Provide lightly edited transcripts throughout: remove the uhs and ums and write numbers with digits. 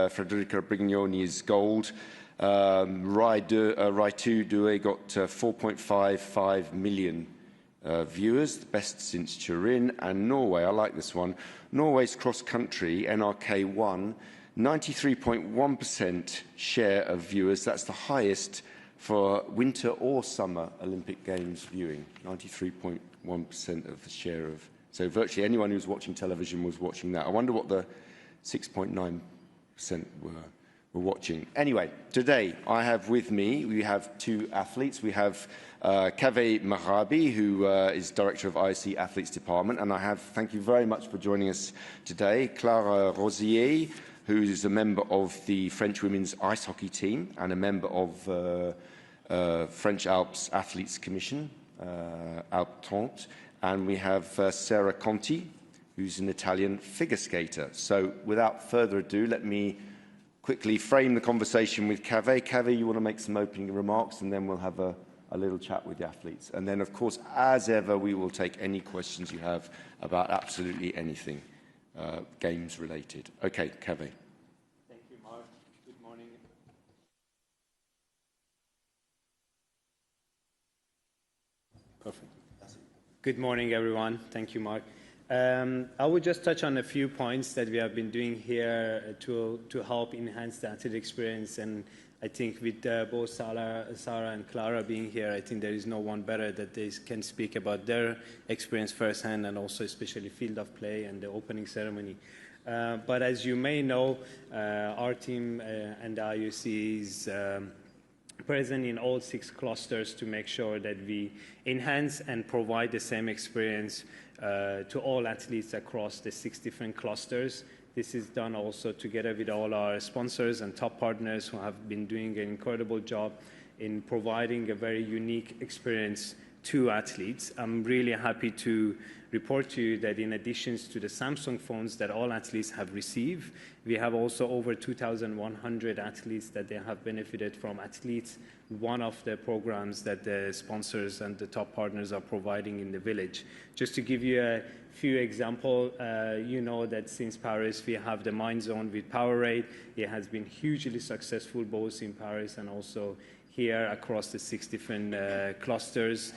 Federica Brignoni's gold. Rai 2 got 4.55 million viewers, the best since Turin. And Norway, I like this one. Norway's cross-country, NRK1, 93.1% share of viewers. That's the highest for winter or summer Olympic Games viewing, 93.1% of the share of. So virtually anyone who was watching television was watching that. I wonder what the 6.9% were watching. Anyway, today I have with me, we have two athletes. We have Kaveh Mehrabi, who is Director of IOC Athletes Department, and I have, thank you very much for joining us today, Clara Rozier, who is a member of the French women's ice hockey team and a member of French Alps Athletes Commission, Alpes 30, and we have Sara Conti, who's an Italian figure skater. So without further ado, let me quickly frame the conversation with Kaveh. Kaveh, you want to make some opening remarks, and then we'll have a little chat with the athletes. And then, of course, as ever, we will take any questions you have about absolutely anything games related. Okay, Kaveh. Thank you, Mark. Good morning. Perfect. Good morning, everyone. Thank you, Mark. I would just touch on a few points that we have been doing here to help enhance the athlete experience. And I think with both Sara and Clara being here, I think there is no one better that they can speak about their experience firsthand, and also especially field of play and the opening ceremony. But as you may know, our team and the IOC is present in all 6 clusters to make sure that we enhance and provide the same experience to all athletes across the 6 different clusters. This is done also together with all our sponsors and top partners who have been doing an incredible job in providing a very unique experience to athletes. I'm really happy to report to you that in addition to the Samsung phones that all athletes have received, we have also over 2,100 athletes that they have benefited from athletes, one of the programs that the sponsors and the top partners are providing in the village. Just to give you a few examples, you know that since Paris we have the Mind Zone with Powerade. It has been hugely successful both in Paris and also here across the 6 different clusters.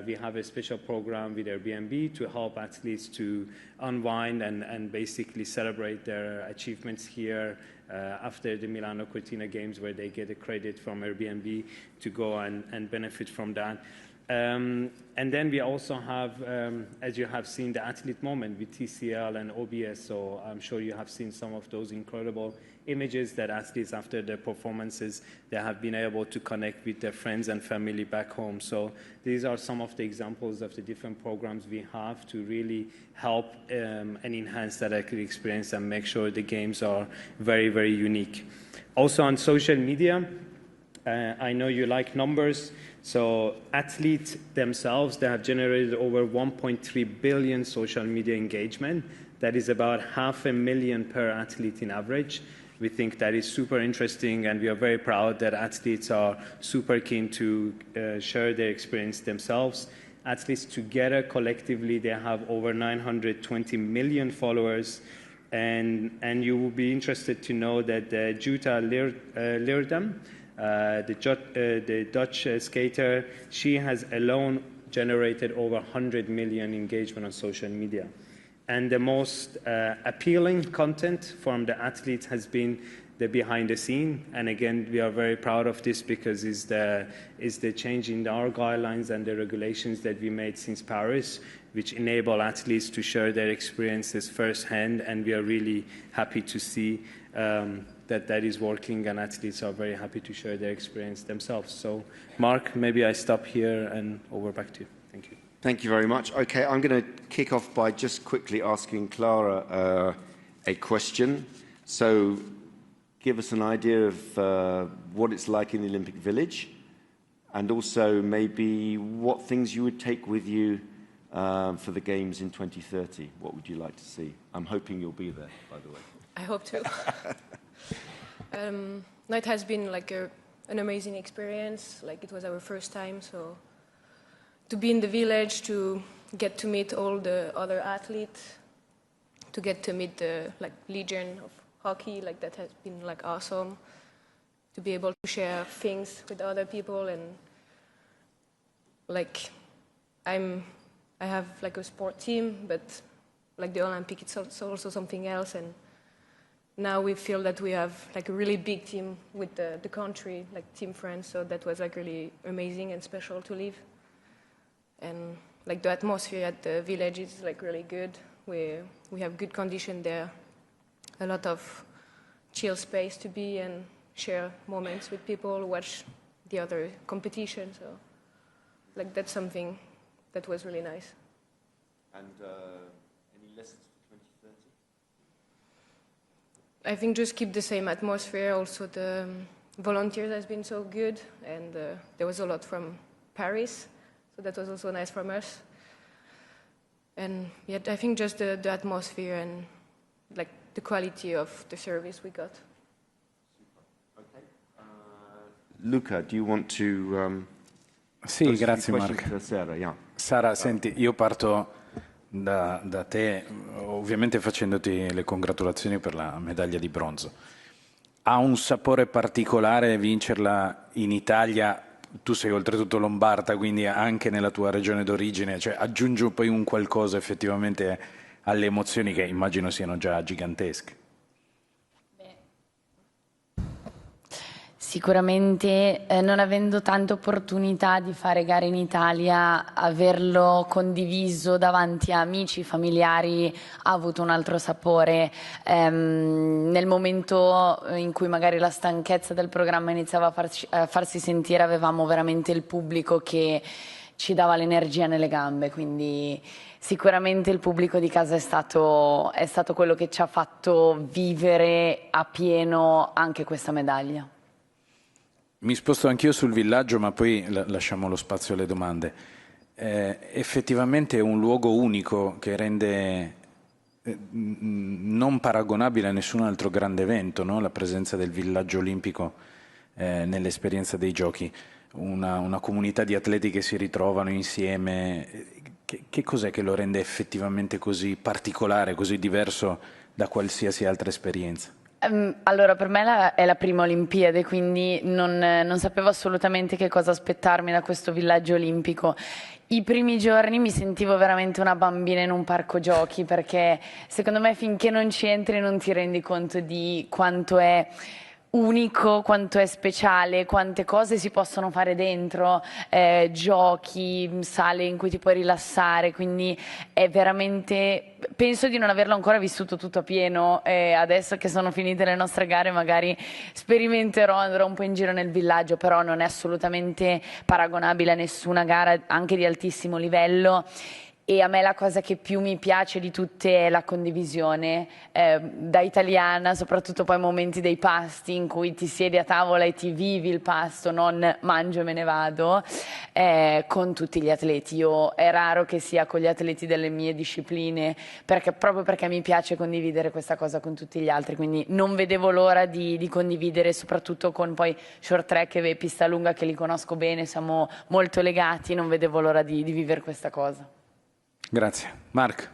We have a special program with Airbnb to help athletes to unwind and basically celebrate their achievements here after the Milano Cortina games, where they get a credit from Airbnb to go and benefit from that. And then we also have, as you have seen, the athlete moment with TCL and OBS. So I'm sure you have seen some of those incredible images that athletes, after their performances, they have been able to connect with their friends and family back home. So these are some of the examples of the different programs we have to really help and enhance that athlete experience and make sure the games are very, very unique. Also on social media, I know you like numbers. So athletes themselves, they have generated over 1.3 billion social media engagement. That is about 500,000 per athlete in average. We think that is super interesting, and we are very proud that athletes are super keen to share their experience themselves. Athletes together, collectively, they have over 920 million followers. And you will be interested to know that Jutta Leerdam, the Dutch skater, she has alone generated over 100 million engagement on social media. And the most appealing content from the athletes has been the behind the scene. And again, we are very proud of this because it's the change in our guidelines and the regulations that we made since Paris, which enable athletes to share their experiences firsthand. And we are really happy to see that is working, and athletes are very happy to share their experience themselves. So, Mark, maybe I stop here and over back to you. Thank you. Thank you very much. Okay, I'm going to kick off by just quickly asking Clara a question. So give us an idea of what it's like in the Olympic Village, and also maybe what things you would take with you for the Games in 2030. What would you like to see? I'm hoping you'll be there, by the way. I hope to. No, it has been like an amazing experience. Like, it was our first time, so to be in the village, to get to meet all the other athletes, to get to meet the legion hockey. Like that has been like awesome to be able to share things with other people, and like I have like a sport team, but like the Olympic, it's also something else. And now we feel that we have like a really big team with the country, like Team France. So that was like really amazing and special to live. And like the atmosphere at the village is like really good. We have good condition there, a lot of chill space to be and share moments with people, watch the other competition. So like that's something that was really nice. And any lessons for 2030? I think just keep the same atmosphere. Also the volunteers has been so good, and there was a lot from Paris, so that was also nice from us. And yet I think just the atmosphere and like the quality of the service we got. Super. Okay. Luca, do you want to... Sì, grazie Marco. Sara, yeah. Sara, senti, io parto da te, ovviamente facendoti le congratulazioni per la medaglia di bronzo. Ha un sapore particolare vincerla in Italia? Tu sei oltretutto lombarda, quindi anche nella tua regione d'origine, cioè aggiunge poi un qualcosa effettivamente alle emozioni che immagino siano già gigantesche. Sicuramente non avendo tante opportunità di fare gare in Italia, averlo condiviso davanti a amici, familiari ha avuto un altro sapore. Nel momento in cui magari la stanchezza del programma iniziava a farsi sentire, avevamo veramente il pubblico che ci dava l'energia nelle gambe, quindi sicuramente il pubblico di casa è stato quello che ci ha fatto vivere a pieno anche questa medaglia. Mi sposto anch'io sul villaggio, ma poi lasciamo lo spazio alle domande. Effettivamente è un luogo unico che rende non paragonabile a nessun altro grande evento, no? La presenza del villaggio olimpico nell'esperienza dei giochi. Una comunità di atleti che si ritrovano insieme. Che cos'è che lo rende effettivamente così particolare, così diverso da qualsiasi altra esperienza? Allora, per me è la prima Olimpiade, quindi non sapevo assolutamente che cosa aspettarmi da questo villaggio olimpico. I primi giorni mi sentivo veramente una bambina in un parco giochi, perché secondo me finché non ci entri non ti rendi conto di quanto è unico, quanto è speciale, quante cose si possono fare dentro, giochi, sale in cui ti puoi rilassare, quindi è veramente, penso di non averlo ancora vissuto tutto a pieno, adesso che sono finite le nostre gare magari sperimenterò, andrò un po' in giro nel villaggio, però non è assolutamente paragonabile a nessuna gara anche di altissimo livello. E a me la cosa che più mi piace di tutte è la condivisione, da italiana, soprattutto poi momenti dei pasti in cui ti siedi a tavola e ti vivi il pasto, non mangio e me ne vado, con tutti gli atleti. È raro che sia con gli atleti delle mie discipline, proprio perché mi piace condividere questa cosa con tutti gli altri, quindi non vedevo l'ora di condividere, soprattutto con poi short track e pista lunga che li conosco bene, siamo molto legati, non vedevo l'ora di vivere questa cosa. Grazie. Mark.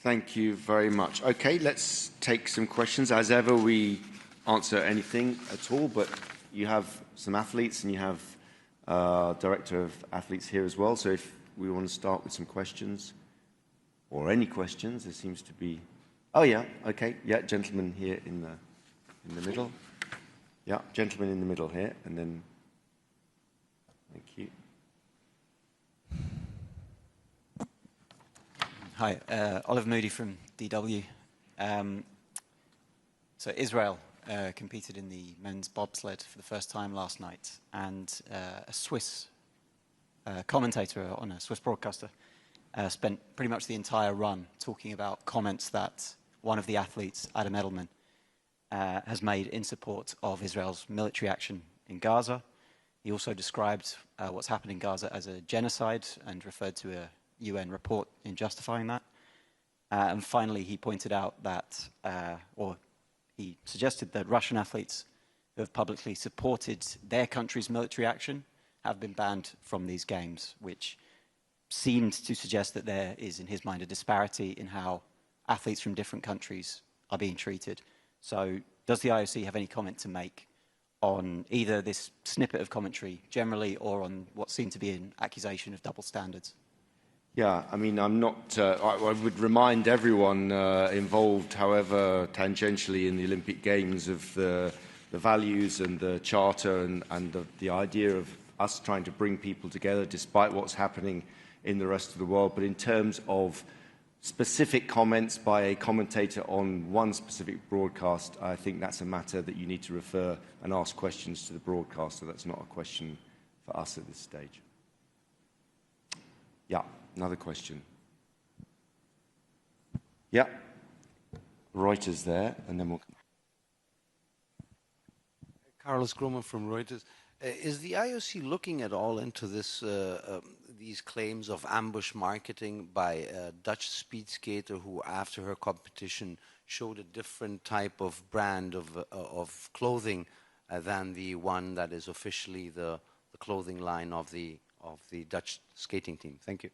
Thank you very much. Okay, let's take some questions. As ever, we answer anything at all, but you have some athletes and you have director of athletes here as well. So if we want to start with some questions or any questions, there seems to be. Oh yeah, okay, yeah, gentleman here in the middle. Yeah, gentleman in the middle here, and then. Thank you. Hi, Oliver Moody from DW. So Israel competed in the men's bobsled for the first time last night, and a Swiss commentator on a Swiss broadcaster spent pretty much the entire run talking about comments that one of the athletes, Adam Edelman, has made in support of Israel's military action in Gaza. He also described what's happened in Gaza as a genocide and referred to a UN report in justifying that. And finally, he pointed out that, or he suggested that Russian athletes who have publicly supported their country's military action have been banned from these games, which seemed to suggest that there is, in his mind, a disparity in how athletes from different countries are being treated. So does the IOC have any comment to make on either this snippet of commentary generally or on what seemed to be an accusation of double standards? Yeah, I mean, I'm not, I would remind everyone involved, however tangentially in the Olympic Games, of the values and the charter and the idea of us trying to bring people together despite what's happening in the rest of the world. But in terms of specific comments by a commentator on one specific broadcast, I think that's a matter that you need to refer and ask questions to the broadcaster. That's not a question for us at this stage. Yeah, another question. Yeah, Reuters there, and then we'll... Carlos Grumman from Reuters. Is the IOC looking at all into this, these claims of ambush marketing by a Dutch speed skater who, after her competition, showed a different type of brand of clothing than the one that is officially the clothing line of the Dutch skating team? Thank you.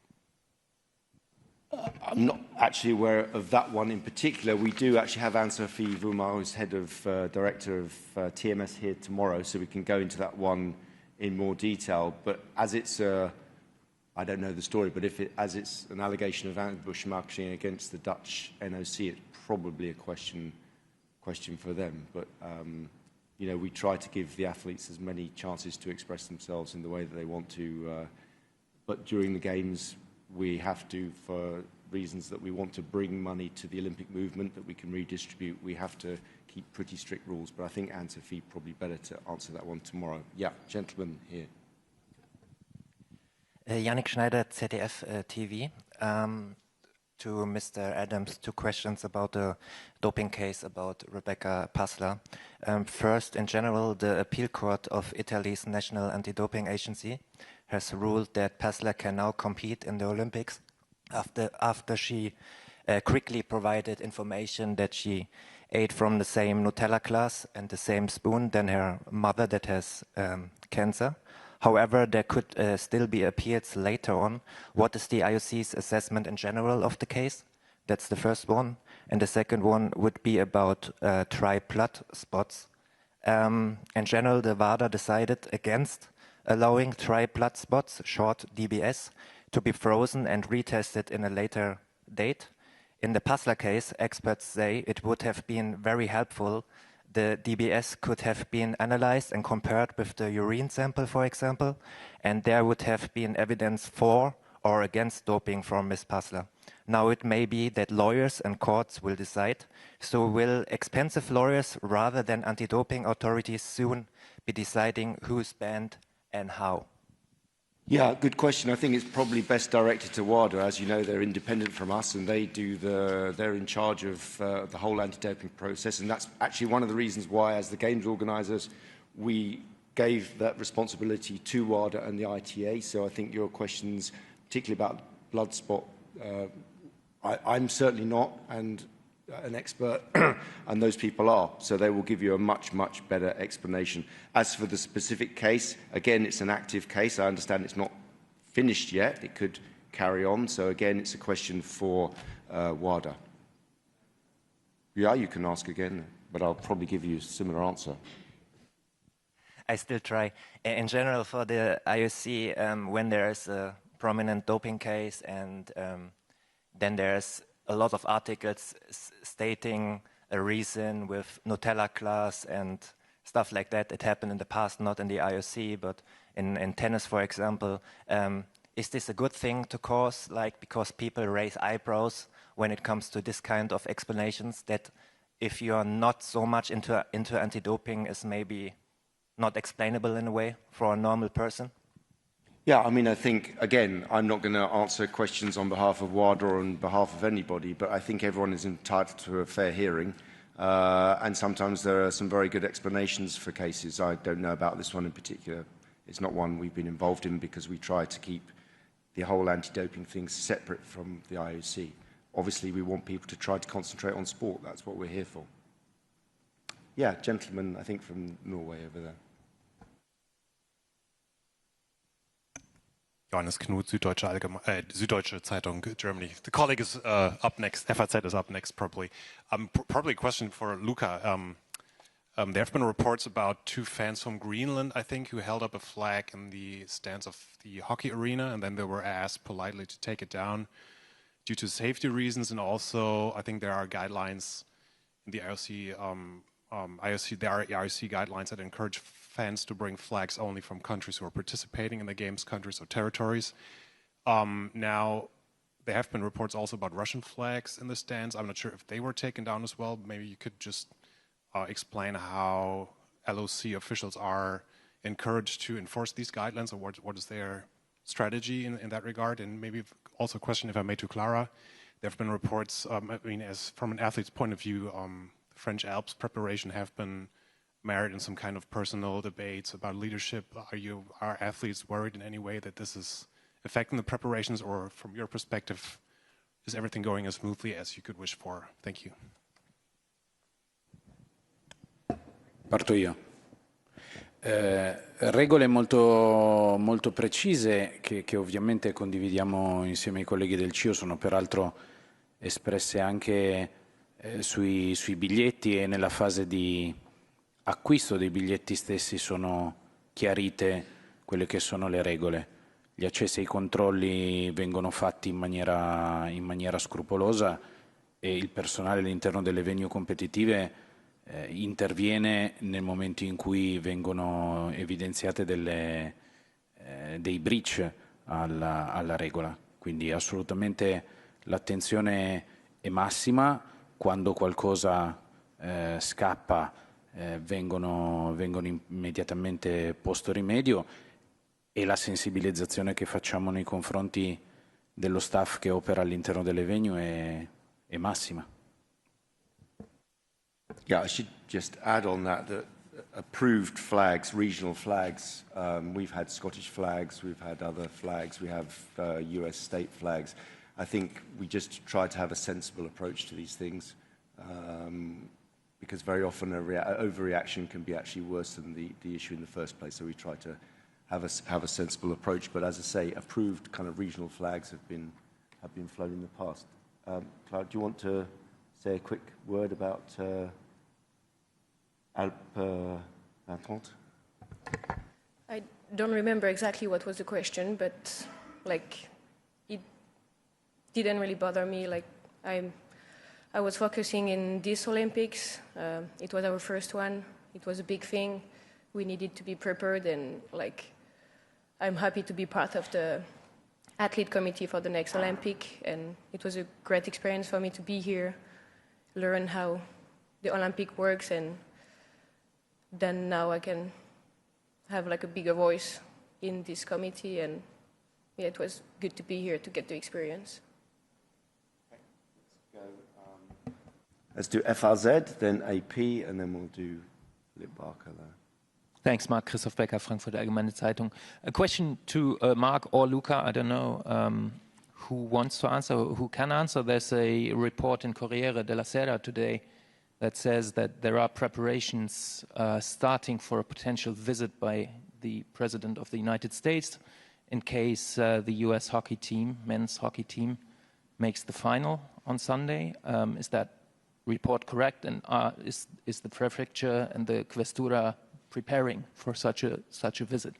I'm not actually aware of that one in particular. We do actually have Anne-Sophie Voumar, who's head of director of TMS, here tomorrow, so we can go into that one in more detail. But as it's I don't know the story, but as it's an allegation of ambush marketing against the Dutch NOC, it's probably a question for them. But you know, we try to give the athletes as many chances to express themselves in the way that they want to. But during the games, we have to, for reasons that we want to bring money to the Olympic movement that we can redistribute, we have to keep pretty strict rules. But I think Anne-Sophie probably better to answer that one tomorrow. Yeah, gentleman here. Yannick Schneider, ZDF TV. To Mr. Adams, 2 questions about the doping case about Rebecca Pasla. First, in general, the appeal court of Italy's National Anti-Doping Agency has ruled that Pasla can now compete in the Olympics after she quickly provided information that she ate from the same Nutella glass and the same spoon than her mother that has cancer. However, there could still be appeals later on. What is the IOC's assessment in general of the case? That's the first one. And the second one would be about dry blood spots. In general, the WADA decided against allowing dry blood spots, short DBS, to be frozen and retested in a later date. In the Pasla case, experts say it would have been very helpful. The DBS could have been analyzed and compared with the urine sample, for example, and there would have been evidence for or against doping from Ms. Pasla. Now it may be that lawyers and courts will decide. So will expensive lawyers rather than anti-doping authorities soon be deciding who's banned and how? Yeah, good question. I think it's probably best directed to WADA. As you know, they're independent from us, and they're in charge of the whole anti-doping process. And that's actually one of the reasons why, as the Games organisers, we gave that responsibility to WADA and the ITA. So I think your questions, particularly about blood spot, I'm certainly not, and an expert, and those people are. So they will give you a much, much better explanation. As for the specific case, again, it's an active case. I understand it's not finished yet. It could carry on. So again, it's a question for WADA. Yeah, you can ask again, but I'll probably give you a similar answer. I still try. In general, for the IOC, when there's a prominent doping case and then there's a lot of articles stating a reason with Nutella glass and stuff like that. It happened in the past, not in the IOC, but in tennis, for example. Is this a good thing to cause, like, because people raise eyebrows when it comes to this kind of explanations, that if you are not so much into anti-doping is maybe not explainable in a way for a normal person? Yeah, I mean, I think, again, I'm not going to answer questions on behalf of WADA or on behalf of anybody, but I think everyone is entitled to a fair hearing. And sometimes there are some very good explanations for cases. I don't know about this one in particular. It's not one we've been involved in because we try to keep the whole anti-doping thing separate from the IOC. Obviously, we want people to try to concentrate on sport. That's what we're here for. Yeah, gentleman, I think from Norway over there. Johannes Knut, Süddeutsche Zeitung, Germany. The colleague is up next. FAZ is up next, probably. Probably a question for Luca. There have been reports about 2 fans from Greenland, I think, who held up a flag in the stands of the hockey arena, and then they were asked politely to take it down due to safety reasons. And also, I think there are guidelines in the IOC, there are IOC guidelines that encourage fans to bring flags only from countries who are participating in the games, countries or territories. Now, there have been reports also about Russian flags in the stands. I'm not sure if they were taken down as well. Maybe you could just explain how LOC officials are encouraged to enforce these guidelines, or what is their strategy in that regard? And maybe also a question, if I may, to Clara. There have been reports, I mean, as from an athlete's point of view, the French Alps preparation have been married in some kind of personal debates about leadership. Are athletes worried in any way that this is affecting the preparations, or from your perspective, is everything going as smoothly as you could wish for? Thank you. Parto io. Regole molto, molto precise che ovviamente condividiamo insieme ai colleghi del CIO, sono peraltro espresse anche sui biglietti, e nella fase di acquisto dei biglietti stessi sono chiarite quelle che sono le regole. Gli accessi ai controlli vengono fatti in maniera scrupolosa, e il personale all'interno delle venue competitive interviene nel momento in cui vengono evidenziate dei breach alla regola. Quindi assolutamente l'attenzione è massima. Quando qualcosa scappa vengono immediatamente posto rimedio, e la sensibilizzazione che facciamo nei confronti dello staff che opera all'interno delle venue è massima. Yeah, I should just add on that approved flags, regional flags, we've had Scottish flags, we've had other flags, we have US state flags. I think we just try to have a sensible approach to these things, because very often an overreaction can be actually worse than the issue in the first place. So we try to have a sensible approach. But as I say, approved kind of regional flags have been flown in the past. Clara, do you want to say a quick word about Alpes 20? I don't remember exactly what was the question, but like it didn't really bother me. Like I was focusing in this Olympics. It was our first one. It was a big thing. We needed to be prepared, and like I'm happy to be part of the athlete committee for the next Olympic, and it was a great experience for me to be here, learn how the Olympic works, and then now I can have like a bigger voice in this committee, and yeah, it was good to be here to get the experience. Let's do FRZ, then AP, and then we'll do Philip Barker there. Thanks, Mark. Christoph Becker, Frankfurter Allgemeine Zeitung. A question to Mark or Luca, I don't know who wants to answer, who can answer. There's a report in Corriere della Sera today that says that there are preparations starting for a potential visit by the President of the United States in case the US hockey team, men's hockey team, makes the final on Sunday. Is that report correct? And is the prefecture and the Questura preparing for such a visit?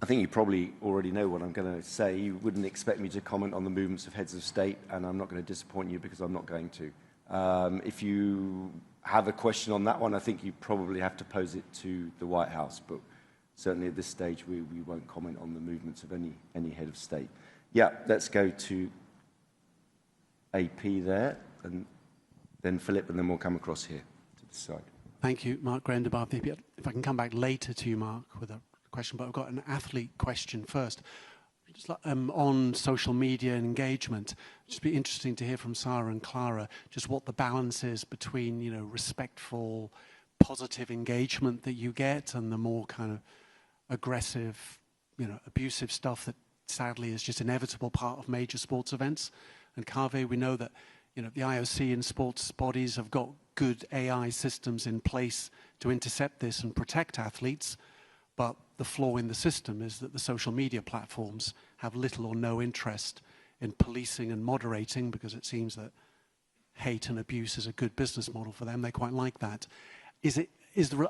I think you probably already know what I'm going to say. You wouldn't expect me to comment on the movements of heads of state, and I'm not going to disappoint you because I'm not going to. If you have a question on that one, I think you probably have to pose it to the White House, but certainly at this stage we won't comment on the movements of any head of state. Yeah, let's go to AP there, and then Philip, and then we'll come across here to the side. Thank you, Mark Grendebar. If I can come back later to you, Mark, with a question, but I've got an athlete question first. Just like, on social media and engagement, just be interesting to hear from Sara and Clara just what the balance is between, you know, respectful, positive engagement that you get and the more kind of aggressive, you know, abusive stuff that sadly is just an inevitable part of major sports events. And Kaveh, we know that, you know, the IOC and sports bodies have got good AI systems in place to intercept this and protect athletes, but the flaw in the system is that the social media platforms have little or no interest in policing and moderating, because it seems that hate and abuse is a good business model for them. They quite like that.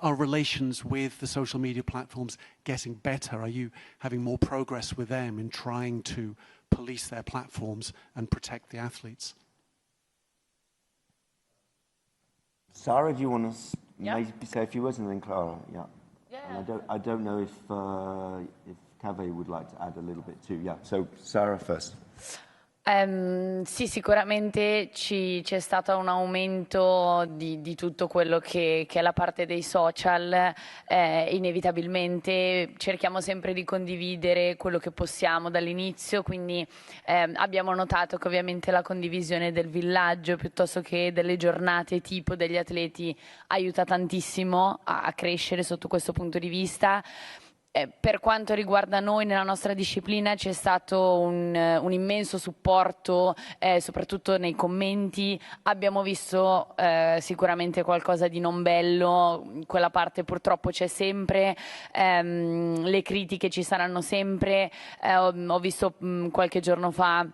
Are relations with the social media platforms getting better? Are you having more progress with them in trying to police their platforms and protect the athletes? Sarah, do you want to maybe say a few words, and then Clara? Yeah. And I don't know if Kaveh would like to add a little bit too. Yeah. So Sara first. Sì, sicuramente c'è stato un aumento di tutto quello che è la parte dei social. Inevitabilmente cerchiamo sempre di condividere quello che possiamo dall'inizio, quindi abbiamo notato che ovviamente la condivisione del villaggio piuttosto che delle giornate tipo degli atleti aiuta tantissimo a crescere sotto questo punto di vista. Per quanto riguarda noi nella nostra disciplina c'è stato un immenso supporto, soprattutto nei commenti. Abbiamo visto sicuramente qualcosa di non bello, quella parte purtroppo c'è sempre, le critiche ci saranno sempre. Ho visto qualche giorno fa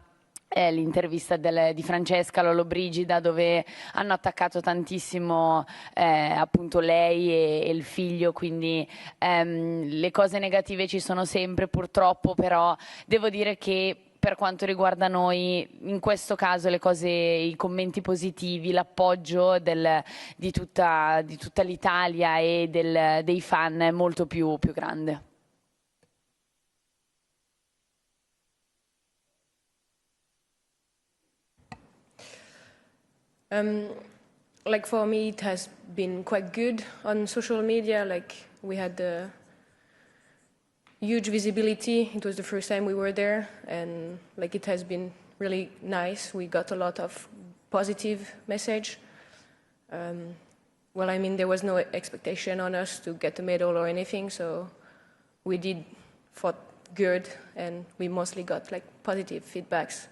l'intervista di Francesca Lollobrigida, dove hanno attaccato tantissimo appunto lei e il figlio, quindi le cose negative ci sono sempre purtroppo, però devo dire che per quanto riguarda noi, in questo caso i commenti positivi, l'appoggio di tutta l'Italia e dei fan è molto più grande. Like for me, it has been quite good on social media. Like we had huge visibility. It was the first time we were there, and like it has been really nice. We got a lot of positive message. Well, I mean, there was no expectation on us to get a medal or anything, so we fought good, and we mostly got like positive feedbacks.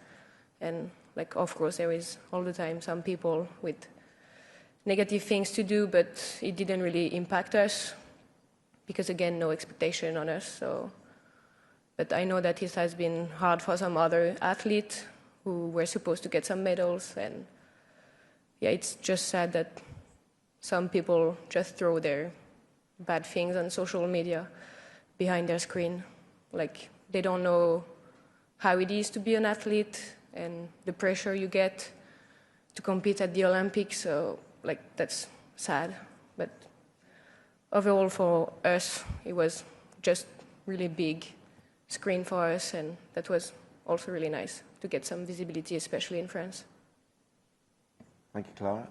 And like, of course, there is all the time some people with negative things to do, but it didn't really impact us because, again, no expectation on us. So, but I know that it has been hard for some other athletes who were supposed to get some medals, and yeah, it's just sad that some people just throw their bad things on social media behind their screen. Like, they don't know how it is to be an athlete and the pressure you get to compete at the Olympics, so like that's sad. But overall for us, it was just really big screen for us, and that was also really nice to get some visibility, especially in France. Thank you, Clara.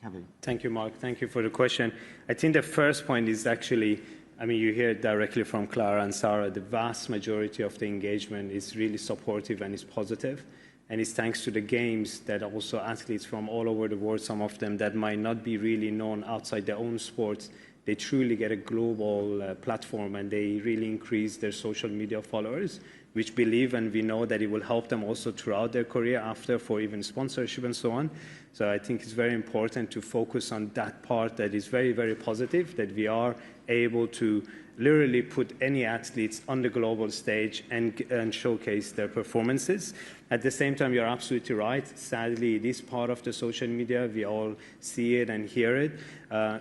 Kaveh. Thank you, Mark. Thank you for the question. I think the first point is actually, I mean, you hear it directly from Clara and Sara, the vast majority of the engagement is really supportive and is positive. And it's thanks to the games that also athletes from all over the world, some of them that might not be really known outside their own sports, they truly get a global platform, and they really increase their social media followers, which believe and we know that it will help them also throughout their career after for even sponsorship and so on. So I think it's very important to focus on that part that is very, very positive, that we are able to literally put any athletes on the global stage and showcase their performances. At the same time, you're absolutely right. Sadly, it is part of the social media. We all see it and hear it.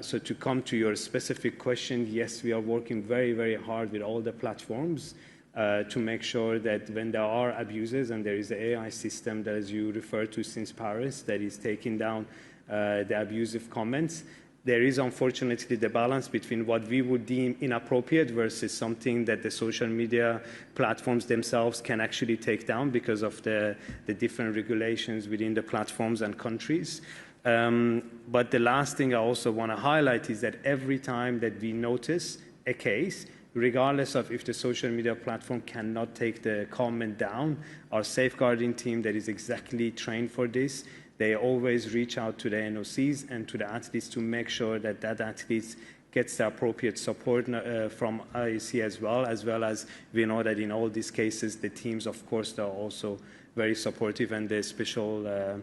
So to come to your specific question, yes, we are working very, very hard with all the platforms to make sure that when there are abuses, and there is an AI system that, as you referred to since Paris, that is taking down the abusive comments, there is unfortunately the balance between what we would deem inappropriate versus something that the social media platforms themselves can actually take down because of the different regulations within the platforms and countries. But the last thing I also want to highlight is that every time that we notice a case, regardless of if the social media platform cannot take the comment down, our safeguarding team that is exactly trained for this, they always reach out to the NOCs and to the athletes to make sure that that athlete gets the appropriate support from IOC as well as we know that in all these cases, the teams, of course, are also very supportive, and the special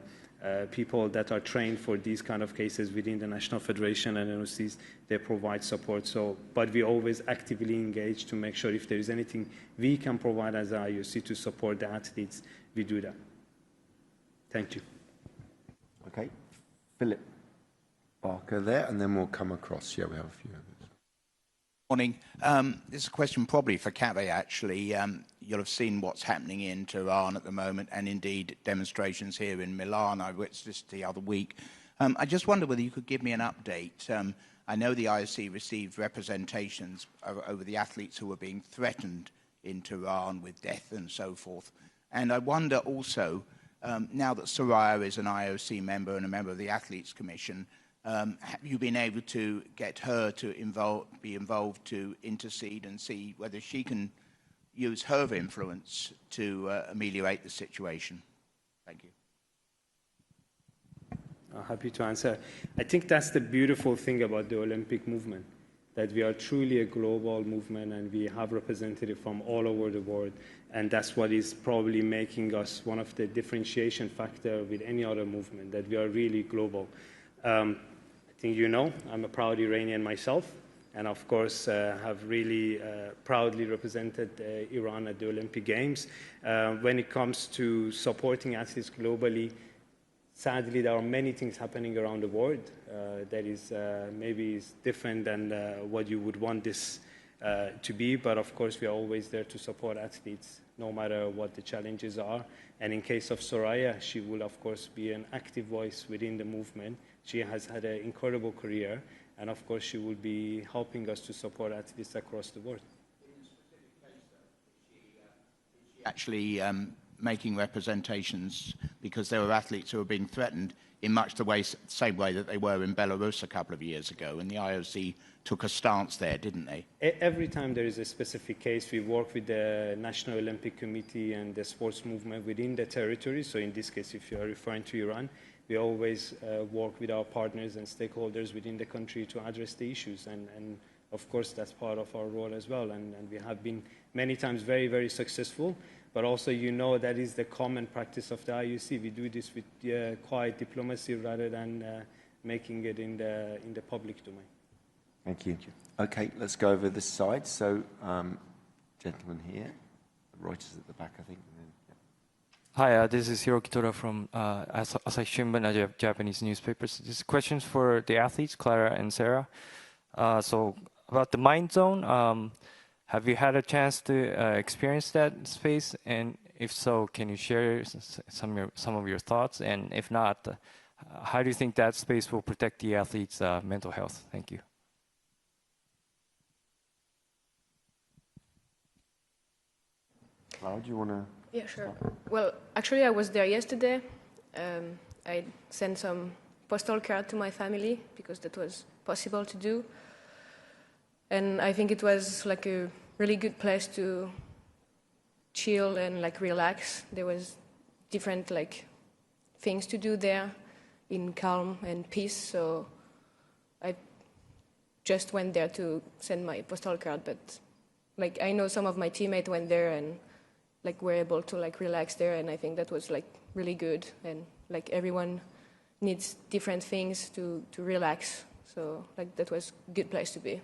people that are trained for these kind of cases within the National Federation and IOCs, they provide support. So, but we always actively engage to make sure if there is anything we can provide as an IOC to support the athletes, we do that. Thank you. Okay, Philip Barker there, and then we'll come across. Yeah, we have a few others. Morning. This is a question probably for Kaveh, actually. You'll have seen what's happening in Tehran at the moment, and indeed demonstrations here in Milan. I witnessed this the other week. I just wonder whether you could give me an update. I know the IOC received representations over the athletes who were being threatened in Tehran with death and so forth. And I wonder also, now that Soraya is an IOC member and a member of the Athletes Commission, have you been able to get her to be involved to intercede and see whether she can use her influence to ameliorate the situation? Thank you. I'm happy to answer. I think that's the beautiful thing about the Olympic movement, that we are truly a global movement and we have representatives from all over the world. And that's what is probably making us one of the differentiation factors with any other movement, that we are really global. I think you know, I'm a proud Iranian myself, and of course have really proudly represented Iran at the Olympic Games. When it comes to supporting athletes globally, sadly there are many things happening around the world that is maybe is different than what you would want this to be, but of course we are always there to support athletes no matter what the challenges are. And in case of Soraya, she will of course be an active voice within the movement. She has had an incredible career, and of course she will be helping us to support athletes across the world. In a specific case, though, is she actually making representations because there were athletes who were being threatened in much the same way that they were in Belarus a couple of years ago, and the IOC took a stance there, didn't they? Every time there is a specific case, we work with the National Olympic Committee and the sports movement within the territory. So in this case, if you are referring to Iran, we always work with our partners and stakeholders within the country to address the issues. And of course, that's part of our role as well. And we have been many times very, very successful. But also, you know, that is the common practice of the IOC. We do this with quiet diplomacy rather than making it in the public domain. Thank you. Okay, let's go over this side. So, gentleman here, Reuters at the back, I think. Hi, this is Hiro Kitora from Asahi Shimbun, a Japanese newspapers. This question is for the athletes, Clara and Sara. So, about the Mind Zone, have you had a chance to experience that space? And if so, can you share some of your thoughts? And if not, how do you think that space will protect the athletes' mental health? Thank you. Clara, do you want to? Yeah, sure. Well, actually, I was there yesterday. I sent some postal card to my family because that was possible to do. And I think it was like a really good place to chill and like relax. There was different like things to do there in calm and peace. So I just went there to send my postal card. But like I know some of my teammates went there and like were able to like relax there, and I think that was like really good. And like everyone needs different things to relax. So like that was a good place to be.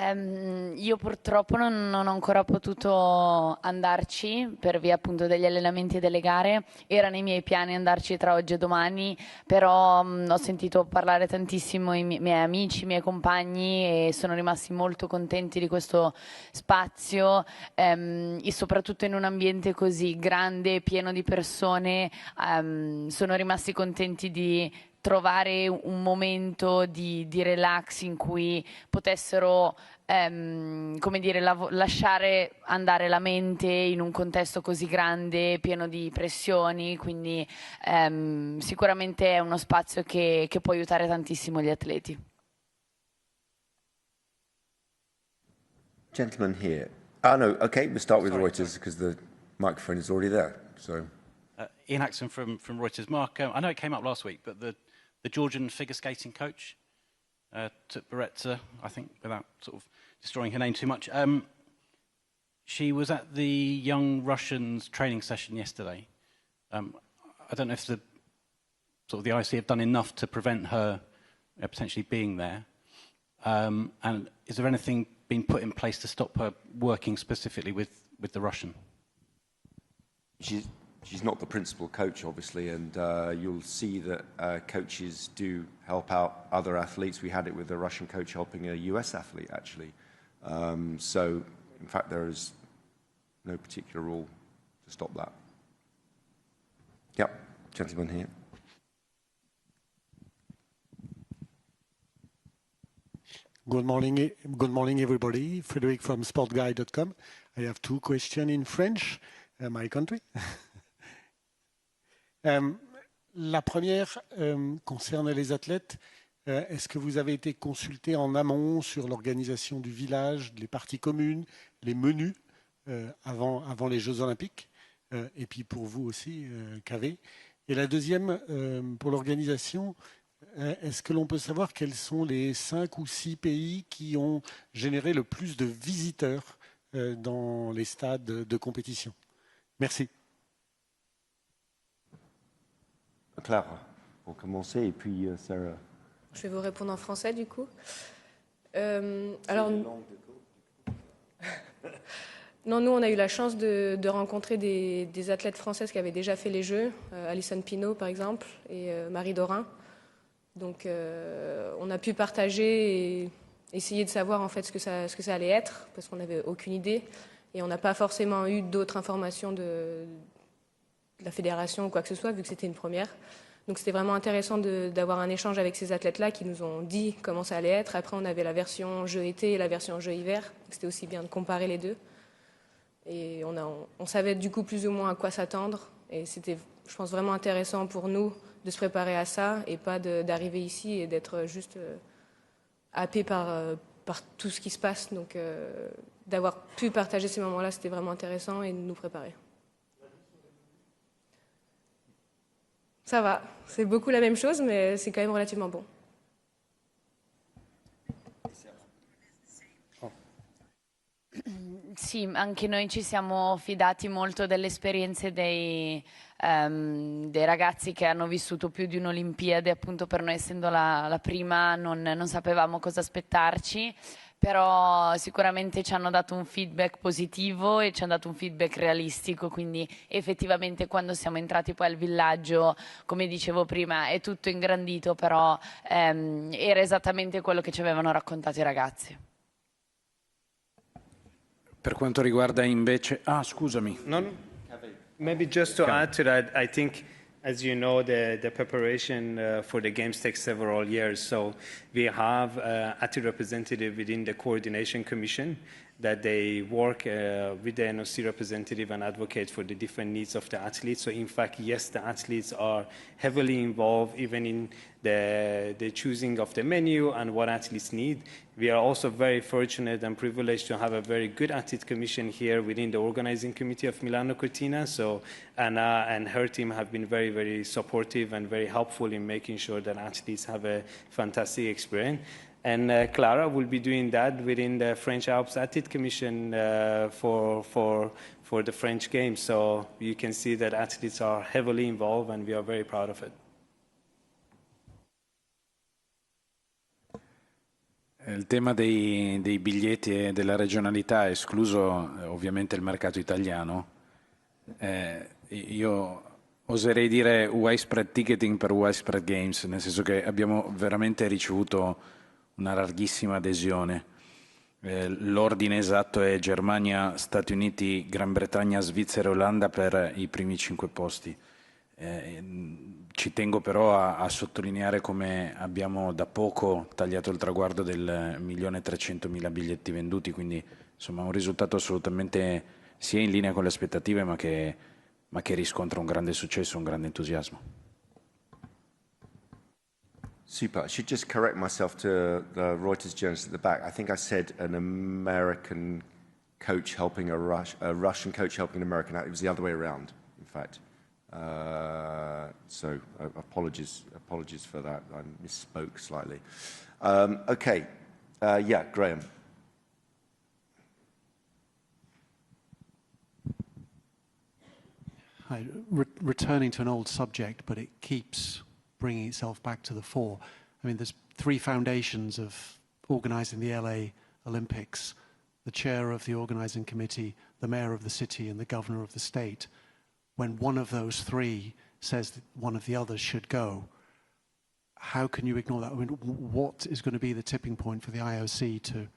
Io purtroppo non ho ancora potuto andarci per via appunto degli allenamenti e delle gare. Era nei miei piani andarci tra oggi e domani, però ho sentito parlare tantissimo i miei amici, i miei compagni, e sono rimasti molto contenti di questo spazio, e soprattutto in un ambiente così grande, pieno di persone, sono rimasti contenti di trovare un momento di relax in cui potessero come dire, lasciare andare la mente in un contesto così grande, pieno di pressioni, quindi sicuramente è uno spazio che può aiutare tantissimo gli atleti. Gentleman here. Oh no, okay, we'll start with Reuters because the microphone is already there. So, Ian Axon from Reuters. Mark, I know it came up last week, but the Georgian figure skating coach, Tut, I think, without sort of destroying her name too much, she was at the young Russians training session yesterday, I don't know if the IOC have done enough to prevent her potentially being there. And is there anything being put in place to stop her working specifically with the Russian? She's not the principal coach, obviously, and you'll see that coaches do help out other athletes. We had it with a Russian coach helping a US athlete, actually. So, in fact, there is no particular rule to stop that. Yep, gentleman here. Good morning, everybody. Frédéric from sportguy.com. I have two questions in French, my country. La première concerne les athlètes. Est-ce que vous avez été consulté en amont sur l'organisation du village, les parties communes, les menus avant les Jeux Olympiques? Et puis pour vous aussi, Kaveh. Et la deuxième, pour l'organisation, est-ce que l'on peut savoir quels sont les 5 ou 6 pays qui ont généré le plus de visiteurs dans les stades de compétition? Merci. Clara, pour commencer, et puis Sarah. Je vais vous répondre en français, du coup. Alors, non, nous, on a eu la chance de rencontrer des athlètes françaises qui avaient déjà fait les Jeux, Alison Pinault, par exemple, et Marie Dorin. Donc, on a pu partager et essayer de savoir, en fait, ce que ça allait être, parce qu'on n'avait aucune idée. Et on n'a pas forcément eu d'autres informations de la fédération ou quoi que ce soit, vu que c'était une première. Donc c'était vraiment intéressant d'avoir un échange avec ces athlètes-là qui nous ont dit comment ça allait être. Après, on avait la version jeu été et la version jeu hiver. C'était aussi bien de comparer les deux. Et on savait du coup plus ou moins à quoi s'attendre. Et c'était, je pense, vraiment intéressant pour nous de se préparer à ça et pas d'arriver ici et d'être juste happé par tout ce qui se passe. Donc d'avoir pu partager ces moments-là, c'était vraiment intéressant et de nous préparer. Ça va, c'est beaucoup la même chose, mais c'est quand même relativement bon. Sì, anche noi ci siamo fidati molto delle esperienze dei ragazzi che hanno vissuto più di un'Olimpiade, appunto per noi essendo la prima non sapevamo cosa aspettarci, però sicuramente ci hanno dato un feedback positivo e ci hanno dato un feedback realistico, quindi effettivamente quando siamo entrati poi al villaggio, come dicevo prima, è tutto ingrandito, però era esattamente quello che ci avevano raccontato i ragazzi. Per quanto riguarda invece... scusami. No. Maybe just to add to that, I think, as you know, the preparation for the games takes several years. So we have athlete representative within the coordination commission that they work with the NOC representative and advocate for the different needs of the athletes. So in fact, yes, the athletes are heavily involved even in the choosing of the menu and what athletes need. We are also very fortunate and privileged to have a very good athlete commission here within the organizing committee of Milano Cortina. So Anna and her team have been very, very supportive and very helpful in making sure that athletes have a fantastic experience. And Clara will be doing that within the French Alps Athlete Commission for the French Games. So you can see that athletes are heavily involved and we are very proud of it. Il tema dei biglietti e della regionalità, escluso ovviamente il mercato italiano, io oserei dire widespread ticketing per widespread games, nel senso che abbiamo veramente ricevuto una larghissima adesione. L'ordine esatto è Germania, Stati Uniti, Gran Bretagna, Svizzera e Olanda per i primi 5 posti. Ci tengo però a sottolineare come abbiamo da poco tagliato il traguardo del 1.300.000 biglietti venduti, quindi insomma un risultato assolutamente sia in linea con le aspettative ma che riscontra un grande successo, un grande entusiasmo. Super. I should just correct myself to the Reuters journalist at the back. I think I said an American coach helping a Russian coach helping an American. It was the other way around, in fact. So apologies for that. I misspoke slightly. Okay. Yeah, Graham. Returning to an old subject, but it keeps bringing itself back to the fore. I mean, there's 3 foundations of organising the LA Olympics: the chair of the organising committee, the mayor of the city, and the governor of the state. When one of those 3 says that one of the others should go, how can you ignore that? I mean, what is going to be the tipping point for the IOC to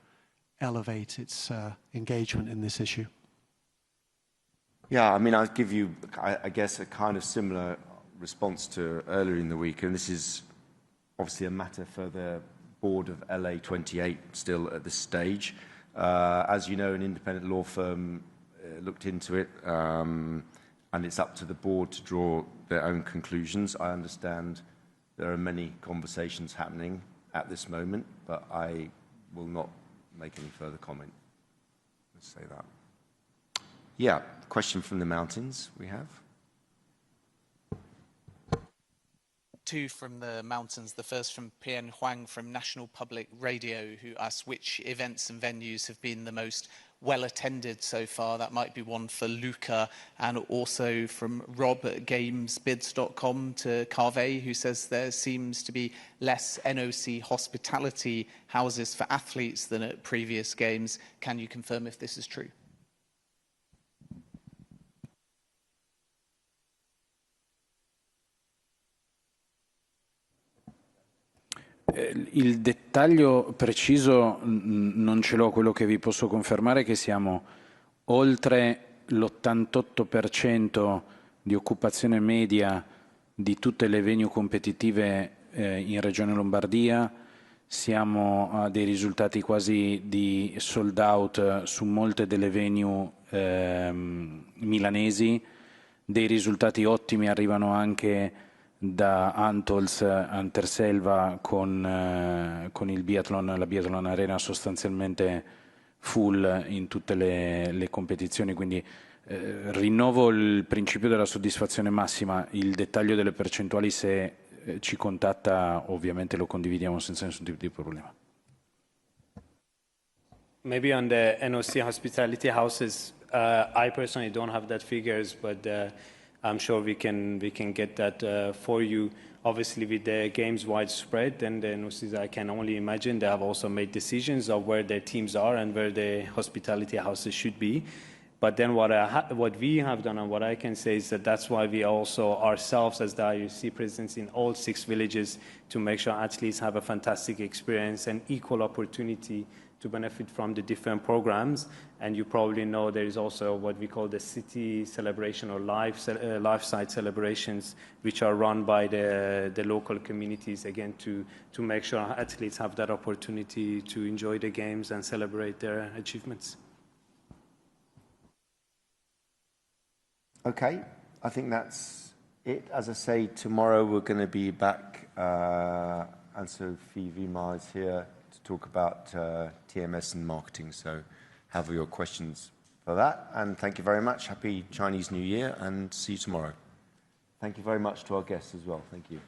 elevate its engagement in this issue? Yeah, I mean, I'll give you, I guess, a kind of similar response to earlier in the week, and this is obviously a matter for the board of LA 28 still at this stage. As you know, an independent law firm looked into it, and it's up to the board to draw their own conclusions. I understand there are many conversations happening at this moment, but I will not make any further comment. Let's say that. Yeah, question from the mountains we have. 2 from the mountains. The first from Pian Huang from National Public Radio, who asks which events and venues have been the most well attended so far. That might be one for Luca. And also from Rob at gamesbids.com to Kaveh, who says there seems to be less NOC hospitality houses for athletes than at previous games. Can you confirm if this is true? Il dettaglio preciso non ce l'ho, quello che vi posso confermare è che siamo oltre l'88% di occupazione media di tutte le venue competitive in Regione Lombardia, siamo a dei risultati quasi di sold out su molte delle venue milanesi, dei risultati ottimi arrivano anche da Antols, Anterselva con il biathlon, la biathlon arena sostanzialmente full in tutte le competizioni, quindi rinnovo il principio della soddisfazione massima. Il dettaglio delle percentuali, se ci contatta, ovviamente lo condividiamo senza nessun tipo di problema. Maybe on the NOC hospitality houses, I personally don't have that figures, but I'm sure we can get that for you. Obviously, with the games widespread, and the NOCs, I can only imagine they have also made decisions of where their teams are and where the hospitality houses should be. But then what we have done and what I can say is that that's why we also ourselves as the IOC presence in all 6 villages to make sure athletes have a fantastic experience and equal opportunity to benefit from the different programs. And you probably know there is also what we call the city celebration or live site celebrations, which are run by the local communities, again, to make sure athletes have that opportunity to enjoy the games and celebrate their achievements. Okay, I think that's it. As I say, tomorrow we're going to be back, and Sophie Vimar is here to talk about TMS and marketing, so have your questions for that. And thank you very much. Happy Chinese New Year, and see you tomorrow. Thank you very much to our guests as well. Thank you.